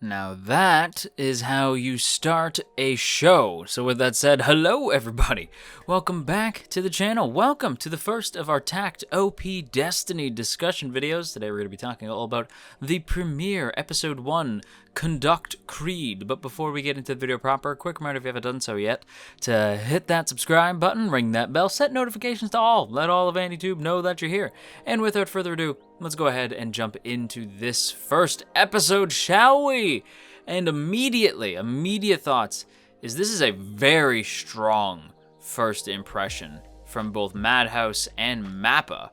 Now that is how you start a show. So with that said, hello everybody. Welcome back to the channel. Welcome to the first of our Takt op.Destiny discussion videos. Today we're going to be talking all about the premiere episode 1, Conduct Creed. But before we get into the video proper, a quick reminder if you haven't done so yet, to hit that subscribe button, ring that bell, set notifications to all. Let all of AndyTube know that you're here. And without further ado, let's go ahead and jump into this first episode, shall we? And immediate thoughts is this is a very strong first impression from both Madhouse and MAPPA.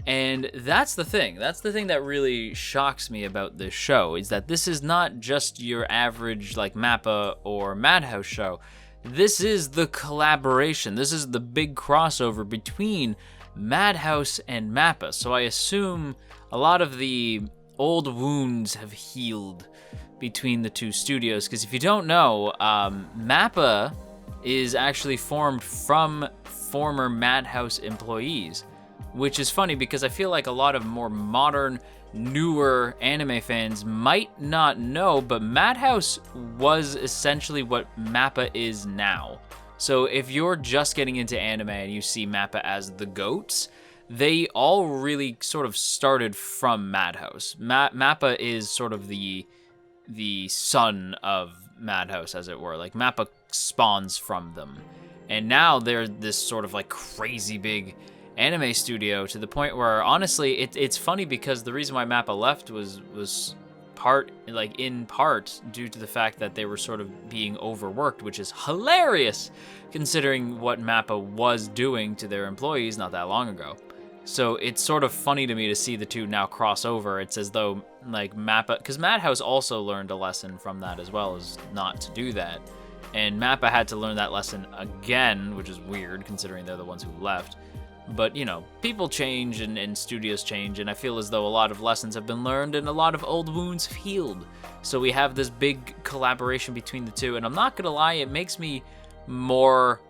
And that's the thing that really shocks me about this show, is that this is not just your average like MAPPA or Madhouse show. This is the collaboration. This is the big crossover between Madhouse and MAPPA. So I assume a lot of the old wounds have healed between the two studios, because if you don't know, MAPPA is actually formed from former Madhouse employees, which is funny because I feel like a lot of more modern, newer anime fans might not know, but Madhouse was essentially what MAPPA is now. So if you're just getting into anime and you see MAPPA as the GOATs, they all really sort of started from Madhouse. MAPPA is sort of the son of Madhouse, as it were. Like, MAPPA spawns from them. And now they're this sort of like crazy big anime studio, to the point where honestly it's funny because the reason why MAPPA left was in part due to the fact that they were sort of being overworked, which is hilarious considering what MAPPA was doing to their employees not that long ago. So it's sort of funny to me to see the two now cross over. It's as though like MAPPA, because Madhouse also learned a lesson from that as well, as not to do that. And MAPPA had to learn that lesson again, which is weird considering they're the ones who left. But, you know, people change and studios change, and I feel as though a lot of lessons have been learned and a lot of old wounds have healed. So we have this big collaboration between the two, and I'm not gonna lie, it makes me more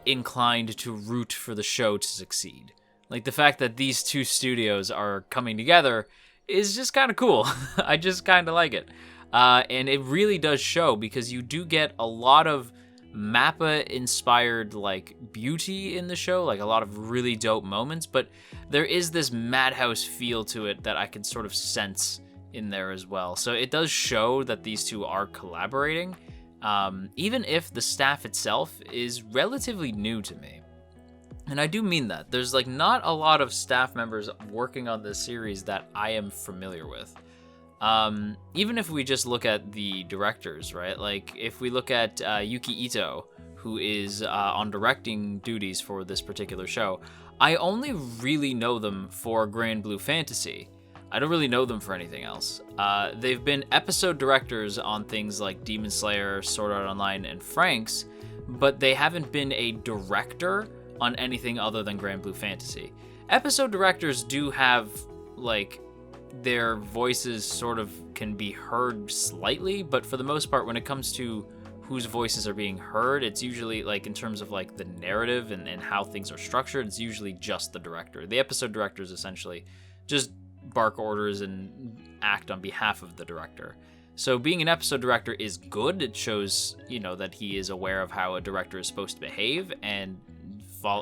inclined to root for the show to succeed. Like, the fact that these two studios are coming together is just kind of cool. I just kind of like it. And it really does show, because you do get a lot of MAPPA-inspired, like, beauty in the show, like a lot of really dope moments, but there is this Madhouse feel to it that I can sort of sense in there as well. So it does show that these two are collaborating, even if the staff itself is relatively new to me. And I do mean that. There's like not a lot of staff members working on this series that I am familiar with. Even if we just look at the directors, right? Like if we look at Yuki Ito, who is on directing duties for this particular show, I only really know them for Grand Blue Fantasy. I don't really know them for anything else. They've been episode directors on things like Demon Slayer, Sword Art Online, and Franks, but they haven't been a director on anything other than Grand Blue Fantasy. Episode directors do have, like, their voices sort of can be heard slightly, but for the most part, when it comes to whose voices are being heard, it's usually, like, in terms of, like, the narrative and how things are structured, it's usually just the director. The episode directors essentially just bark orders and act on behalf of the director. So being an episode director is good. It shows, you know, that he is aware of how a director is supposed to behave, and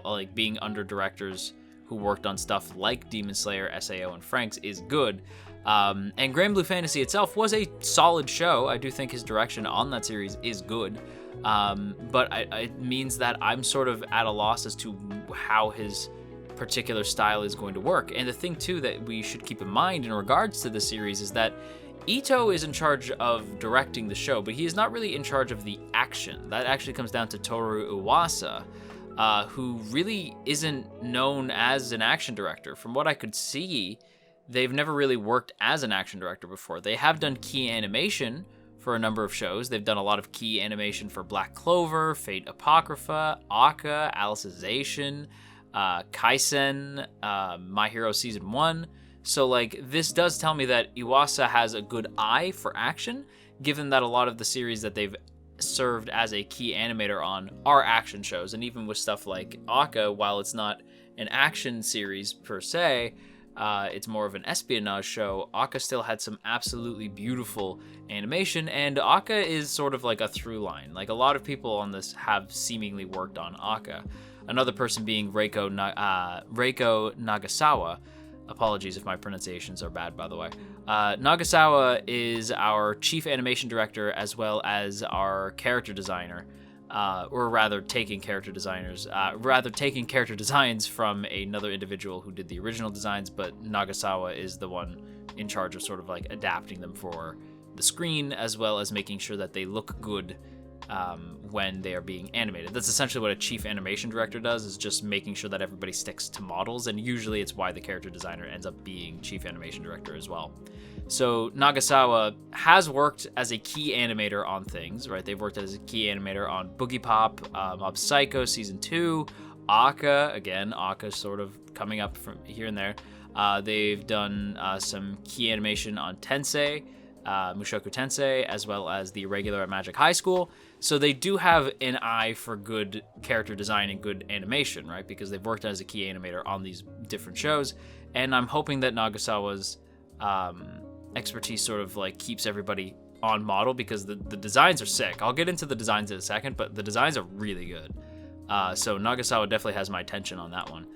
like being under directors who worked on stuff like Demon Slayer, SAO, and Franks is good. And Grand Blue Fantasy itself was a solid show. I do think his direction on that series is good. But it means that I'm sort of at a loss as to how his particular style is going to work. And the thing, too, that we should keep in mind in regards to the series is that Ito is in charge of directing the show, but he is not really in charge of the action. That actually comes down to Toru Iwasa, who really isn't known as an action director. From what I could see, they've never really worked as an action director before. They have done key animation for a number of shows. They've done a lot of key animation for Black Clover, Fate Apocrypha, Akka, Alicization, Kaisen, My Hero Season 1. So, like, this does tell me that Iwasa has a good eye for action, given that a lot of the series that they've served as a key animator on are action shows. And even with stuff like Akka, while it's not an action series per se, it's more of an espionage show, Akka still had some absolutely beautiful animation, and Akka is sort of like a through line. Like, a lot of people on this have seemingly worked on Akka. Another person being Reiko Nagasawa. Apologies if my pronunciations are bad, by the way. Nagasawa is our chief animation director as well as our character designer. Or rather taking character designs from another individual who did the original designs, but Nagasawa is the one in charge of sort of like adapting them for the screen, as well as making sure that they look good when they are being animated. That's essentially what a chief animation director does, is just making sure that everybody sticks to models, and usually it's why the character designer ends up being chief animation director as well. So Nagasawa has worked as a key animator on things, right? They've worked as a key animator on Boogie Pop, Mob Psycho Season 2, Akka, again, Akka sort of coming up from here and there. They've done some key animation on Tensei, Mushoku Tensei, as well as the regular at Magic High School. So they do have an eye for good character design and good animation, right? Because they've worked as a key animator on these different shows. And I'm hoping that Nagasawa's expertise sort of like keeps everybody on model, because the designs are sick. I'll get into the designs in a second, but the designs are really good. So Nagasawa definitely has my attention on that one.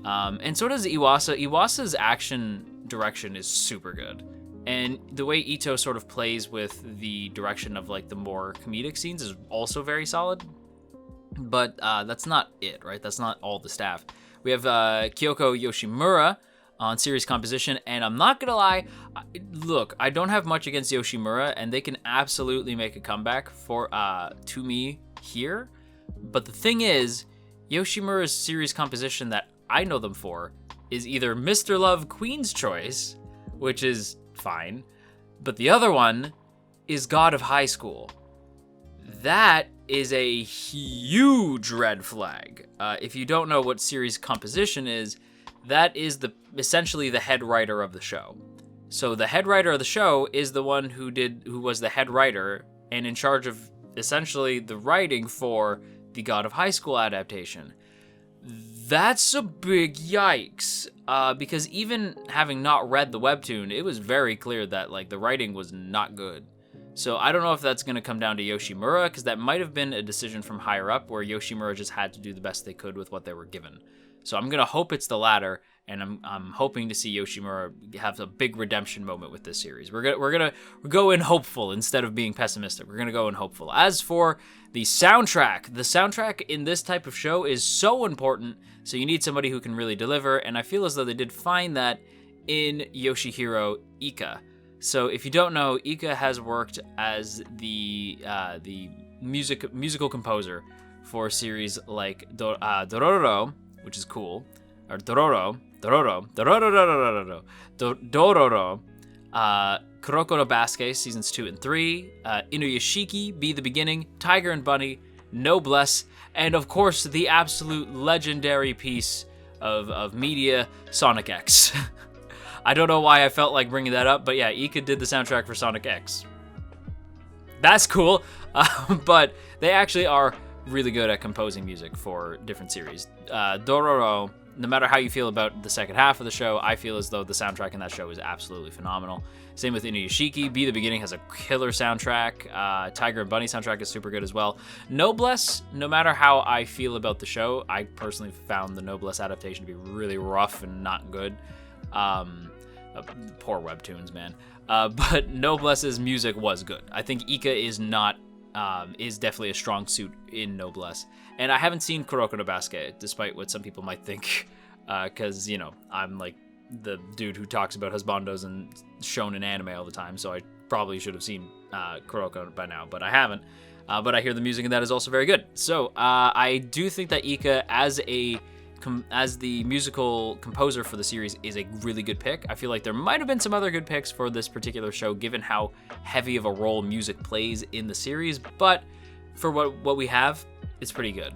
And so does Iwasa. Iwasa's action direction is super good. And the way Ito sort of plays with the direction of like the more comedic scenes is also very solid. But that's not it, right? That's not all the staff. We have Kyoko Yoshimura on series composition, and I'm not gonna lie, look, I don't have much against Yoshimura, and they can absolutely make a comeback for to me here. But the thing is, Yoshimura's series composition that I know them for is either Mr. Love Queen's Choice, which is fine, but the other one is God of High School. That is a huge red flag. If you don't know what series composition is, that is essentially the head writer of the show. So the head writer of the show is the one who was the head writer and in charge of essentially the writing for the God of High School adaptation. That's a big yikes, because even having not read the webtoon, it was very clear that like the writing was not good. So I don't know if that's going to come down to Yoshimura, because that might have been a decision from higher up where Yoshimura just had to do the best they could with what they were given. So I'm going to hope it's the latter, and I'm hoping to see Yoshimura have a big redemption moment with this series. We're gonna go in hopeful instead of being pessimistic. We're gonna go in hopeful. As for the soundtrack in this type of show is so important, so you need somebody who can really deliver, and I feel as though they did find that in Yoshihiro Ika. So if you don't know, Ika has worked as the musical composer for series like Dororo, which is cool, or Dororo, Kuroko no Basuke seasons 2 and 3, Inuyashiki, Be the Beginning, Tiger and Bunny, Noblesse, and of course the absolute legendary piece of media, Sonic X. I don't know why I felt like bringing that up, but yeah, Ika did the soundtrack for Sonic X. That's cool, but they actually are really good at composing music for different series. Dororo, no matter how you feel about the second half of the show, I feel as though the soundtrack in that show is absolutely phenomenal. Same with Inuyashiki. Be the Beginning has a killer soundtrack. Tiger and Bunny soundtrack is super good as well. Noblesse, no matter how I feel about the show, I personally found the Noblesse adaptation to be really rough and not good. Poor webtoons, man. But Noblesse's music was good. I think Ika is definitely a strong suit in Noblesse. And I haven't seen Kuroko no Basuke, despite what some people might think, because, you know, I'm like the dude who talks about husbandos and shonen anime all the time, so I probably should have seen Kuroko by now, but I haven't. But I hear the music in that is also very good. So I do think that Ika, as the musical composer for the series, is a really good pick. I feel like there might have been some other good picks for this particular show, given how heavy of a role music plays in the series, but for what we have, it's pretty good.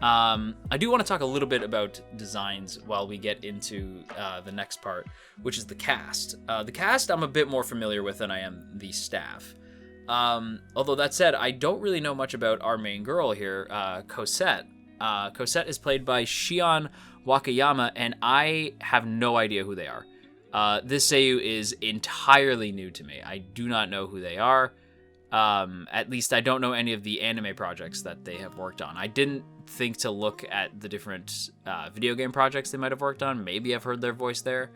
I do want to talk a little bit about designs while we get into the next part, which is the cast. The cast I'm a bit more familiar with than I am the staff. Although that said, I don't really know much about our main girl here, Cosette. Cosette is played by Shion Wakayama, and I have no idea who they are. This seiyuu is entirely new to me. I do not know who they are. At least I don't know any of the anime projects that they have worked on. I didn't think to look at the different video game projects they might have worked on. Maybe I've heard their voice there.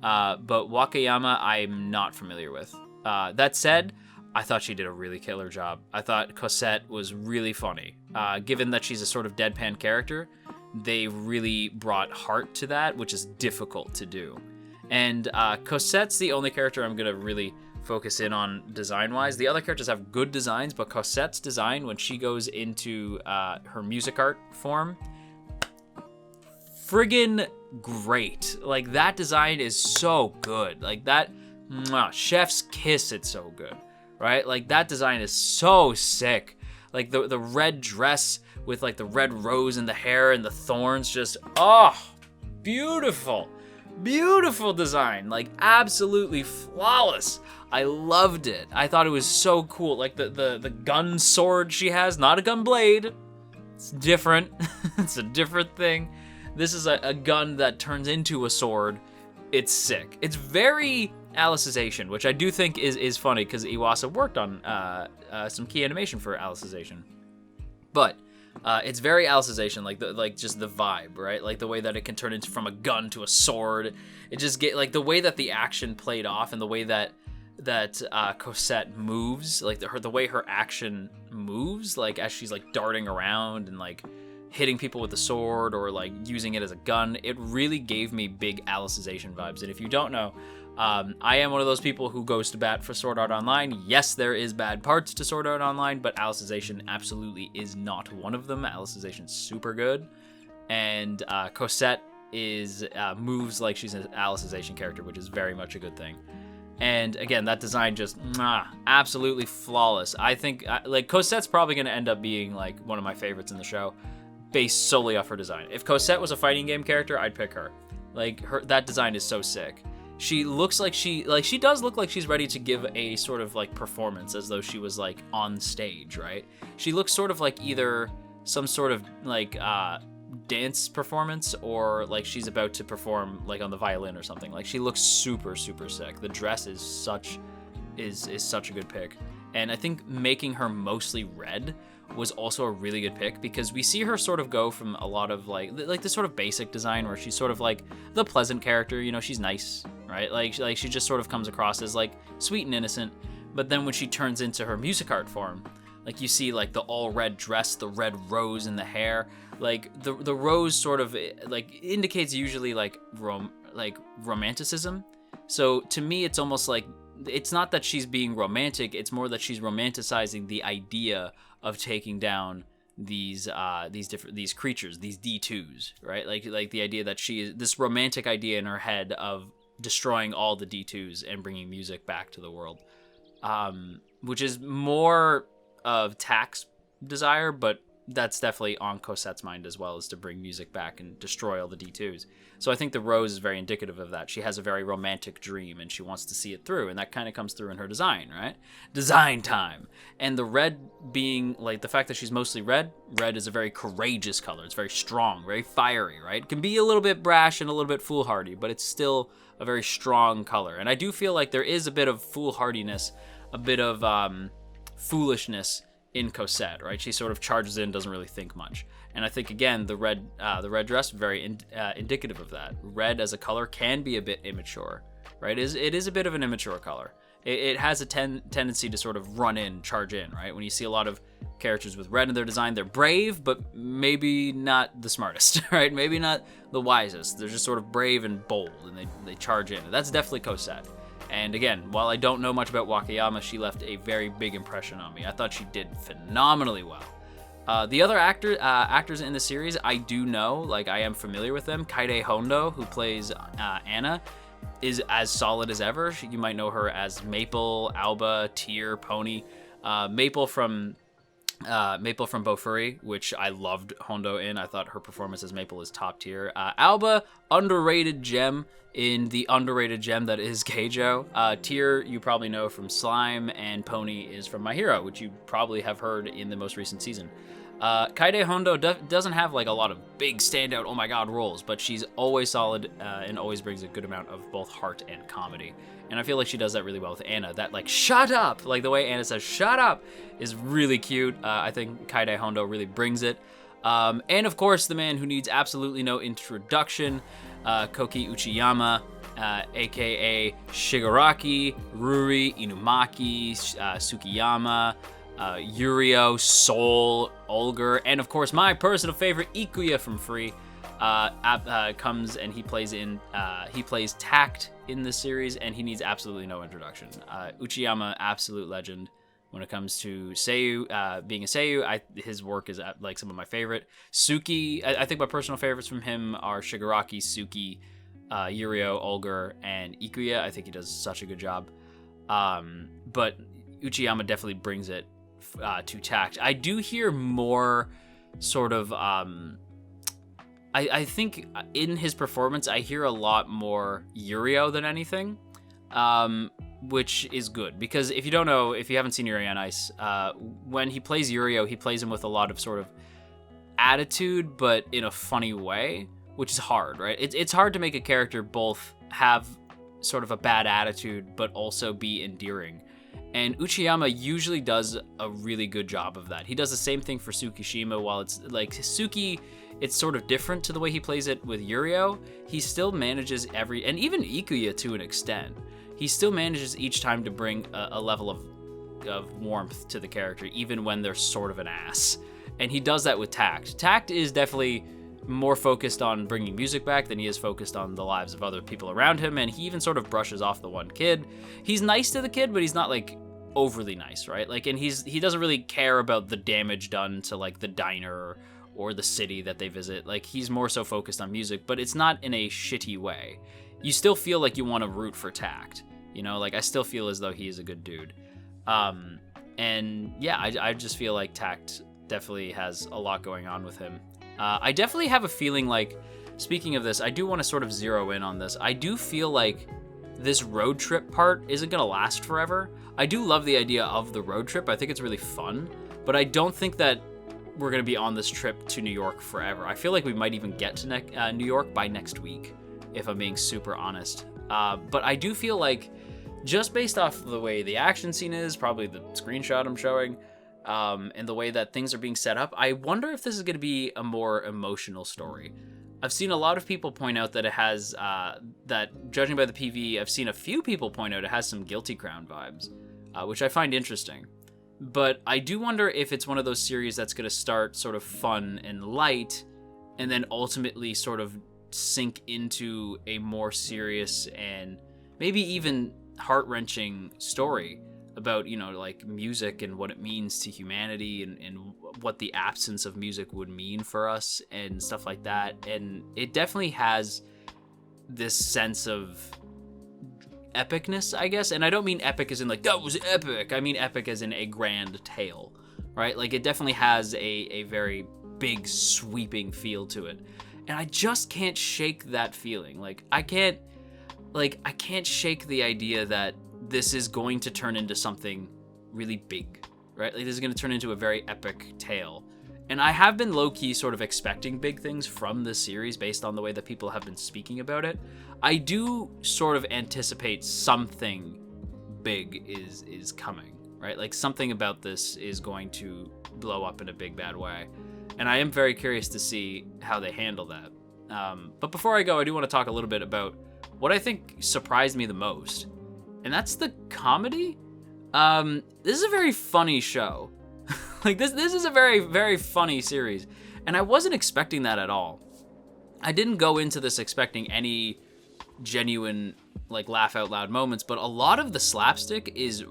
But Wakayama, I'm not familiar with. That said, I thought she did a really killer job. I thought Cosette was really funny. Given that she's a sort of deadpan character, they really brought heart to that, which is difficult to do. And Cosette's the only character I'm going to really focus in on design-wise. The other characters have good designs, but Cosette's design, when she goes into her music art form, friggin' great. Like, that design is so good. Like, that, chef's kiss, it's so good, right? Like, that design is so sick. Like, the red dress with, like, the red rose in the hair and the thorns, just, beautiful. Beautiful design, like, absolutely flawless. I loved it. I thought it was so cool. Like, the gun sword she has, not a gun blade. It's different. It's a different thing. This is a gun that turns into a sword. It's sick. It's very Alicization, which I do think is funny because Iwasa worked on some key animation for Alicization. But it's very Alicization, like just the vibe, right? Like the way that it can turn into from a gun to a sword. It just get like the way that the action played off and the way that Cosette moves, like the way her action moves, like as she's like darting around and like hitting people with the sword or like using it as a gun. It really gave me big Alicization vibes. And if you don't know, I am one of those people who goes to bat for Sword Art Online. Yes, there is bad parts to Sword Art Online, but Alicization absolutely is not one of them. Alicization's super good. And Cosette moves like she's an Alicization character, which is very much a good thing. And again, that design just absolutely flawless. I think like Cosette's probably going to end up being like one of my favorites in the show, based solely off her design. If Cosette was a fighting game character, I'd pick her. Like that design is so sick. She looks like she does look like she's ready to give a sort of like performance, as though she was like on stage, right? She looks sort of like either some sort of like dance performance or like she's about to perform like on the violin or something. Like she looks super super sick. The dress is such a good pick. And I think making her mostly red was also a really good pick, because we see her sort of go from a lot of like the sort of basic design where she's sort of like the pleasant character, you know, she's nice, right? Like she just sort of comes across as like sweet and innocent. But then when she turns into her music art form, like you see like the all red dress, the red rose in the hair, like the rose sort of like indicates usually like romanticism. So to me, it's almost like it's not that she's being romantic, it's more that she's romanticizing the idea of taking down these creatures, these D2s, right? Like the idea that she is this romantic idea in her head of destroying all the D2s and bringing music back to the world, which is more of Takt's desire, but that's definitely on Cosette's mind as well, is to bring music back and destroy all the D2s. So I think the rose is very indicative of that. She has a very romantic dream and she wants to see it through, and that kind of comes through in her design, right? Design time. And the red being, like, the fact that she's mostly red is a very courageous color. It's very strong, very fiery, right? It can be a little bit brash and a little bit foolhardy, but it's still a very strong color. And I do feel like there is a bit of foolhardiness, a bit of foolishness in Cosette, right? She sort of charges in, doesn't really think much. And I think, again, the red dress, very indicative of that. Red as a color can be a bit immature, right? It is a bit of an immature color. It has a tendency to sort of run in, charge in, right? When you see a lot of characters with red in their design, they're brave, but maybe not the smartest, right? Maybe not the wisest. They're just sort of brave and bold, and they charge in. That's definitely Cosette. And again, while I don't know much about Wakayama, she left a very big impression on me. I thought she did phenomenally well. The other actors in the series, I do know, like I am familiar with them. Kaide Hondo, who plays Anna, is as solid as ever. You might know her as Maple, Alba, Tear, Pony. Maple from Bofuri, which I loved Hondo in. I thought her performance as Maple is top tier. Alba, underrated gem in the underrated gem that is JoJo. Tear, you probably know from Slime, and Pony is from My Hero, which you probably have heard in the most recent season. Kaede Hondo doesn't have like a lot of big standout, oh my god, roles, but she's always solid and always brings a good amount of both heart and comedy. And I feel like she does that really well with Anna. That like, shut up! Like the way Anna says, shut up, is really cute. I think Kaede Hondo really brings it. And of course, the man who needs absolutely no introduction, Koki Uchiyama, aka Shigaraki, Ruri, Inumaki, Tsukiyama, Yurio, Soul, Olger, and of course my personal favorite, Ikuya from Free, comes and he plays Takt in this series, and he needs absolutely no introduction. Uchiyama, absolute legend when it comes to Seiyu, being a Seiyu. His work is like some of my favorite. Suki, I think my personal favorites from him are Shigaraki, Suki, Yurio, Olger, and Ikuya. I think he does such a good job. But Uchiyama definitely brings it to Takt. I do hear more sort of I think in his performance I hear a lot more Yurio than anything, which is good, because if you don't know, if you haven't seen Yuri on Ice, when he plays Yurio, he plays him with a lot of sort of attitude, but in a funny way, which is hard, right? It's hard to make a character both have sort of a bad attitude but also be endearing. And Uchiyama usually does a really good job of that. He does the same thing for Tsukishima. While it's like Suki, it's sort of different to the way he plays it with Yurio. He still manages and even Ikuya to an extent, he still manages each time to bring a level of warmth to the character, even when they're sort of an ass. And he does that with Takt. Takt is definitely more focused on bringing music back than he is focused on the lives of other people around him, and he even sort of brushes off the one kid. He's nice to the kid, but he's not like overly nice, right? Like, and he doesn't really care about the damage done to like the diner or the city that they visit. Like, he's more so focused on music, but it's not in a shitty way. You still feel like you want to root for Takt, you know? Like, I still feel as though he is a good dude. And yeah, I just feel like Takt definitely has a lot going on with him. I definitely have a feeling like, speaking of this, I do want to sort of zero in on this. I do feel like this road trip part isn't going to last forever. I do love the idea of the road trip. I think it's really fun, but I don't think that we're going to be on this trip to New York forever. I feel like we might even get to New York by next week, if I'm being super honest. But I do feel like, just based off the way the action scene is, probably the screenshot I'm showing, and the way that things are being set up, I wonder if this is going to be a more emotional story. I've seen a lot of people point out that it has, that judging by the PV, I've seen a few people point out it has some Guilty Crown vibes, which I find interesting. But I do wonder if it's one of those series that's going to start sort of fun and light, and then ultimately sort of sink into a more serious and maybe even heart-wrenching story about, you know, like music and what it means to humanity, and what the absence of music would mean for us and stuff like that. And it definitely has this sense of epicness, I guess. And I don't mean epic as in like, that was epic. I mean epic as in a grand tale, right? Like, it definitely has a very big sweeping feel to it. And I just can't shake that feeling. I can't shake the idea that this is going to turn into something really big, right? Like, this is going to turn into a very epic tale. And I have been low-key sort of expecting big things from this series based on the way that people have been speaking about it. I do sort of anticipate something big is coming, right? Like, something about this is going to blow up in a big bad way. And I am very curious to see how they handle that. But before I go, I do want to talk a little bit about what I think surprised me the most. And that's the comedy. This is a very funny show. Like, this is a very, very funny series. And I wasn't expecting that at all. I didn't go into this expecting any genuine, like, laugh out loud moments, but a lot of the slapstick is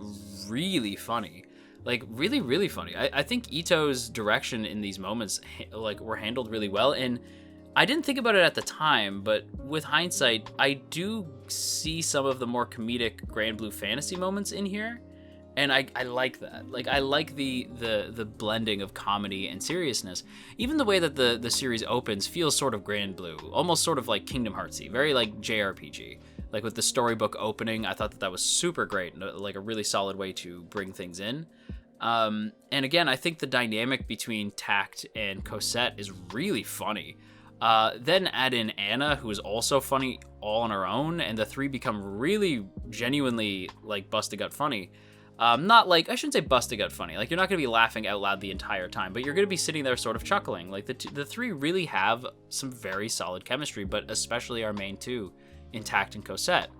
really funny. Like, really, really funny. I think Ito's direction in these moments, like, were handled really well. And I didn't think about it at the time, but with hindsight, I do see some of the more comedic Grand Blue Fantasy moments in here. And I like that. Like, I like the blending of comedy and seriousness. Even the way that the series opens feels sort of Grand Blue, almost sort of like Kingdom Heartsy, very like JRPG. Like with the storybook opening, I thought that was super great, like a really solid way to bring things in. And again, I think the dynamic between Takt and Cosette is really funny. Then add in Anna, who is also funny all on her own, and the three become really genuinely like busted gut funny. Not like, I shouldn't say busted gut funny. Like, you're not going to be laughing out loud the entire time, but you're going to be sitting there sort of chuckling. Like, the three really have some very solid chemistry, but especially our main two, in Takt and Cosette.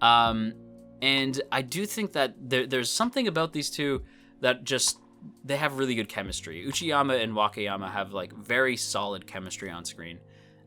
And I do think that there's something about these two that just, they have really good chemistry. Uchiyama and Wakayama have, like, very solid chemistry on screen.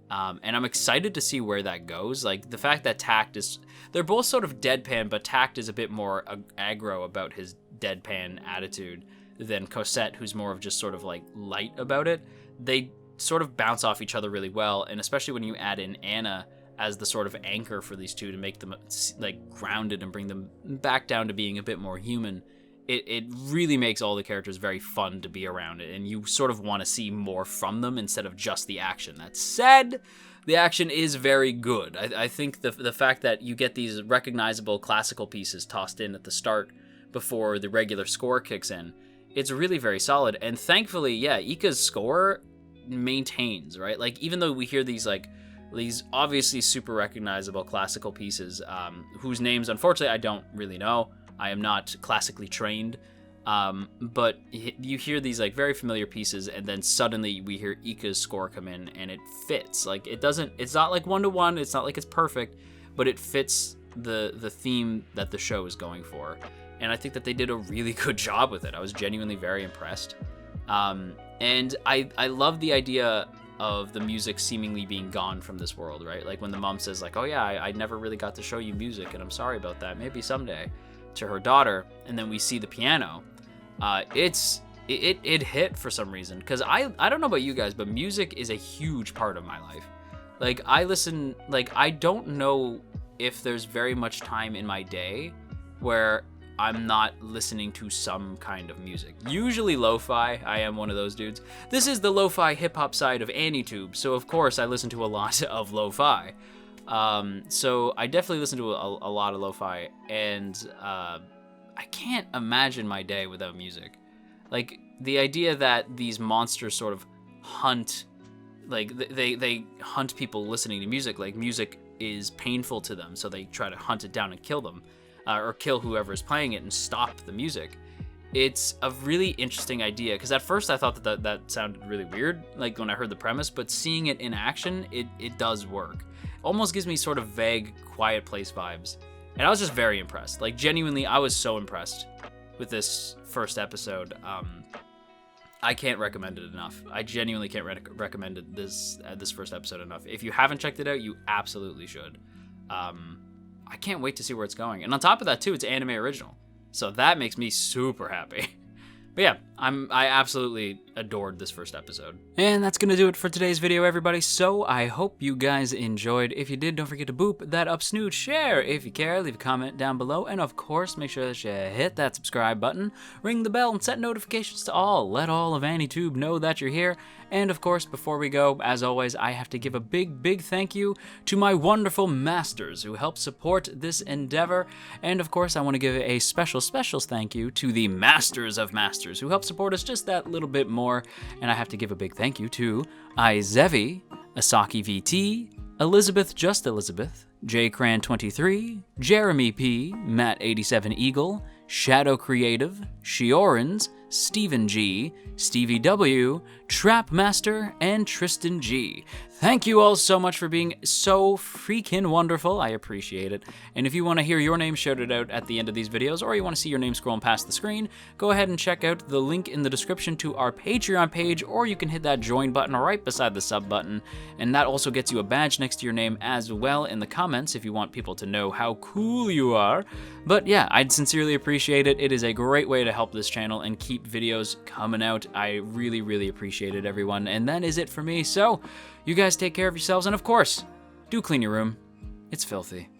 And I'm excited to see where that goes. Like, the fact that Takt is... They're both sort of deadpan, but Takt is a bit more aggro about his deadpan attitude than Cosette, who's more of just sort of, like, light about it. They sort of bounce off each other really well, and especially when you add in Anna as the sort of anchor for these two to make them, like, grounded and bring them back down to being a bit more human. It really makes all the characters very fun to be around, and you sort of want to see more from them instead of just the action. That said, the action is very good. I think the fact that you get these recognizable classical pieces tossed in at the start before the regular score kicks in, it's really very solid. And thankfully, yeah, Ika's score maintains, right? Like, even though we hear these obviously super recognizable classical pieces, whose names, unfortunately, I don't really know. I am not classically trained, but you hear these like very familiar pieces, and then suddenly we hear Ika's score come in, and it fits. Like, it's not like 1-to-1, it's not like it's perfect, but it fits the theme that the show is going for. And I think that they did a really good job with it. I was genuinely very impressed. And I love the idea of the music seemingly being gone from this world, right? Like when the mom says like, oh yeah, I never really got to show you music, and I'm sorry about that, maybe someday, to her daughter, and then we see the piano. It hit for some reason, because I don't know about you guys, but music is a huge part of my life. Like, I don't know if there's very much time in my day where I'm not listening to some kind of music. Usually lo-fi. I am one of those dudes. This is the lo-fi hip-hop side of AnyTube, so of course I listen to a lot of lo-fi. So I definitely listen to a lot of lo-fi, and I can't imagine my day without music. Like, the idea that these monsters sort of hunt, like, they hunt people listening to music. Like, music is painful to them, so they try to hunt it down and kill them, or kill whoever is playing it and stop the music. It's a really interesting idea, because at first I thought that sounded really weird, like when I heard the premise, but seeing it in action, it does work. Almost gives me sort of vague Quiet Place vibes. And I was just very impressed. Like, genuinely, I was so impressed with this first episode. I can't recommend it enough. I genuinely can't recommend it, this first episode enough. If you haven't checked it out, you absolutely should. I can't wait to see where it's going. And on top of that, too, it's anime original. So that makes me super happy. But yeah, I absolutely adored this first episode. And that's gonna do it for today's video, everybody. So I hope you guys enjoyed. If you did, don't forget to boop that up snoot, share if you care, leave a comment down below, and of course, make sure that you hit that subscribe button, ring the bell, and set notifications to all. Let all of AnyTube know that you're here. And of course, before we go, as always, I have to give a big thank you to my wonderful masters who help support this endeavor. And of course, I want to give a special thank you to the Masters of Masters who help support us just that little bit more. And I have to give a big thank you to Izevi, Asaki VT, Elizabeth Just Elizabeth, JCran23, Jeremy P, Matt87 Eagle, Shadow Creative, Shiorans, Stephen G, Stevie W, Trapmaster, and Tristan G. Thank you all so much for being so freaking wonderful. I appreciate it. And if you want to hear your name shouted out at the end of these videos, or you want to see your name scrolling past the screen, go ahead and check out the link in the description to our Patreon page, or you can hit that join button right beside the sub button. And that also gets you a badge next to your name as well in the comments if you want people to know how cool you are. But yeah, I'd sincerely appreciate it. It is a great way to help this channel and keep videos coming out. I really appreciate it, everyone. And that is it for me. So you guys take care of yourselves, and of course, do clean your room. It's filthy.